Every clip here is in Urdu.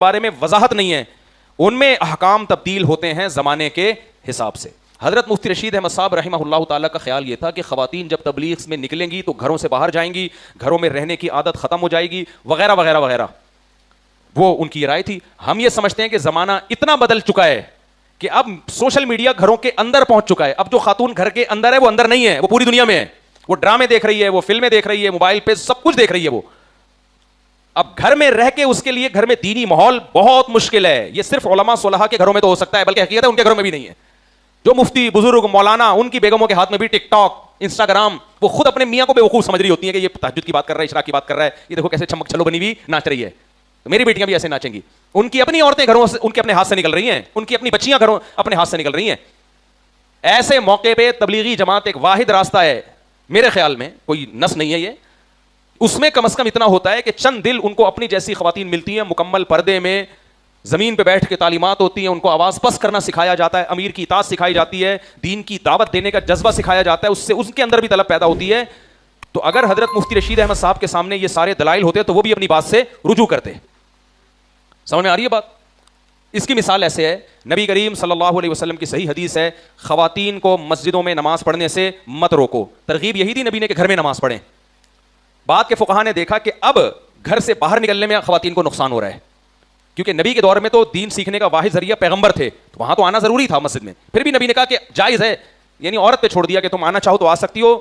بارے میں وضاحت نہیں ہے، ان میں احکام تبدیل ہوتے ہیں زمانے کے حساب سے. حضرت مفتی رشید احمد صاحب رحمہ اللہ تعالیٰ کا خیال یہ تھا کہ خواتین جب تبلیغ میں نکلیں گی تو گھروں سے باہر جائیں گی، گھروں میں رہنے کی عادت ختم ہو جائے گی وغیرہ وغیرہ وغیرہ. وہ ان کی رائے تھی. ہم یہ سمجھتے ہیں کہ زمانہ اتنا بدل چکا ہے کہ اب سوشل میڈیا گھروں کے اندر پہنچ چکا ہے. اب جو خاتون گھر کے اندر ہے وہ اندر نہیں ہے، وہ پوری دنیا میں ہے. وہ ڈرامے دیکھ رہی ہے، وہ فلمیں دیکھ رہی ہے، موبائل پہ سب کچھ دیکھ رہی ہے. وہ اب گھر میں رہ کے اس کے لیے گھر میں دینی ماحول بہت مشکل ہے. یہ صرف علماء صلحاء کے گھروں میں تو ہو سکتا ہے، بلکہ حقیقت ہے ان کے گھروں میں بھی نہیں ہے. جو مفتی بزرگ مولانا ان کی بیگموں کے ہاتھ میں بھی ٹک ٹاک انسٹاگرام، وہ خود اپنے میاں کو بیوقوف سمجھ رہی ہوتی ہیں کہ یہ تہجد کی بات کر رہا ہے، اشراق کی بات کر رہا ہے، یہ دیکھو کیسے چمک چلو بنی ہوئی ناچ رہی ہے، تو میری بیٹیاں بھی ایسے ناچیں گی. ان کی اپنی عورتیں گھروں سے ان کے اپنے ہاتھ سے نکل رہی ہیں، ان کی اپنی بچیاں گھروں اپنے ہاتھ سے نکل رہی ہیں. ایسے موقع پہ تبلیغی جماعت ایک واحد راستہ ہے میرے خیال میں، کوئی نس نہیں ہے یہ، اس میں کم از کم اتنا ہوتا ہے کہ چند دل ان کو اپنی جیسی خواتین ملتی ہیں، مکمل پردے میں زمین پہ بیٹھ کے تعلیمات ہوتی ہیں، ان کو آواز پست کرنا سکھایا جاتا ہے، امیر کی اطاعت سکھائی جاتی ہے، دین کی دعوت دینے کا جذبہ سکھایا جاتا ہے، اس سے اس کے اندر بھی طلب پیدا ہوتی ہے. تو اگر حضرت مفتی رشید احمد صاحب کے سامنے یہ سارے دلائل ہوتے تو وہ بھی اپنی بات سے رجوع کرتے. سمجھ میں آ رہی ہے بات؟ اس کی مثال ایسے ہے، نبی کریم صلی اللہ علیہ وسلم کی صحیح حدیث ہے، خواتین کو مسجدوں میں نماز پڑھنے سے مت روکو. ترغیب یہی تھی نبی نے کہ گھر میں نماز پڑھیں. بعد کے فقہا نے دیکھا کہ اب گھر سے باہر نکلنے میں خواتین کو نقصان ہو رہا ہے، کیونکہ نبی کے دور میں تو دین سیکھنے کا واحد ذریعہ پیغمبر تھے، تو وہاں تو آنا ضروری تھا مسجد میں. پھر بھی نبی نے کہا کہ جائز ہے، یعنی عورت پہ چھوڑ دیا کہ تم آنا چاہو تو آ سکتی ہو،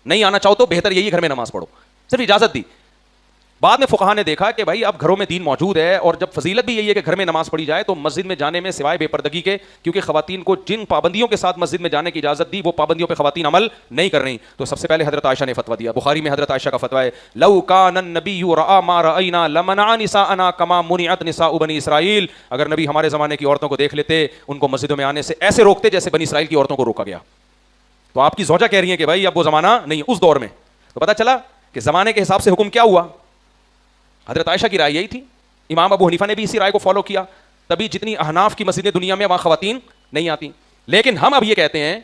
نہیں آنا چاہو تو بہتر یہی گھر میں نماز پڑھو، صرف اجازت دی. بعد میں فقہا نے دیکھا کہ بھائی اب گھروں میں دین موجود ہے، اور جب فضیلت بھی یہی ہے کہ گھر میں نماز پڑھی جائے، تو مسجد میں جانے میں سوائے بے پردگی کے، کیونکہ خواتین کو جن پابندیوں کے ساتھ مسجد میں جانے کی اجازت دی وہ پابندیوں پہ خواتین عمل نہیں کر رہی، تو سب سے پہلے حضرت عائشہ نے فتویٰ دیا. بخاری میں حضرت عائشہ کا فتویٰ ہے، لو کان النبی رأى ما رأينا لمنع نساءنا كما منعت نساء بنی اسرائیل. اگر نبی ہمارے زمانے کی عورتوں کو دیکھ لیتے، ان کو مسجدوں میں آنے سے ایسے روکتے جیسے بنی اسرائیل کی عورتوں کو روکا گیا. تو آپ کی زوجہ کہہ رہی ہیں کہ بھائی اب وہ زمانہ نہیں ہے. اس دور میں تو پتہ چلا کہ زمانے کے حساب سے حکم کیا ہوا. حضرت عائشہ کی رائے یہی تھی، امام ابو حنیفہ نے بھی اسی رائے کو فالو کیا، تبھی جتنی احناف کی مسجدیں دنیا میں وہاں خواتین نہیں آتی. لیکن ہم اب یہ کہتے ہیں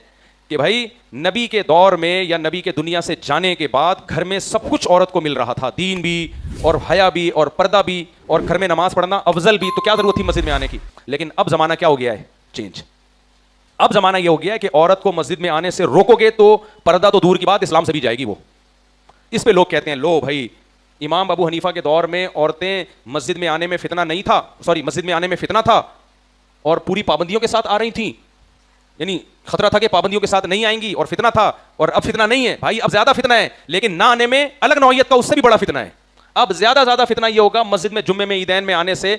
کہ بھائی نبی کے دور میں یا نبی کے دنیا سے جانے کے بعد گھر میں سب کچھ عورت کو مل رہا تھا، دین بھی اور حیا بھی اور پردہ بھی اور گھر میں نماز پڑھنا افضل بھی، تو کیا ضرورت تھی مسجد میں آنے کی. لیکن اب زمانہ کیا ہو گیا ہے؟ چینج. اب زمانہ یہ ہو گیا ہے کہ عورت کو مسجد میں آنے سے روکو گے تو پردہ تو دور کی بات اسلام سے بھی جائے گی. وہ اس پہ لوگ کہتے ہیں لو بھائی امام ابو حنیفہ کے دور میں عورتیں مسجد میں آنے میں فتنہ نہیں تھا، مسجد میں آنے میں فتنہ تھا اور پوری پابندیوں کے ساتھ آ رہی تھیں، یعنی خطرہ تھا کہ پابندیوں کے ساتھ نہیں آئیں گی اور فتنہ تھا، اور اب فتنہ نہیں ہے. بھائی اب زیادہ فتنہ ہے، لیکن نہ آنے میں الگ نوعیت کا اس سے بھی بڑا فتنہ ہے. اب زیادہ فتنہ یہ ہوگا مسجد میں جمعے میں عیدین میں آنے سے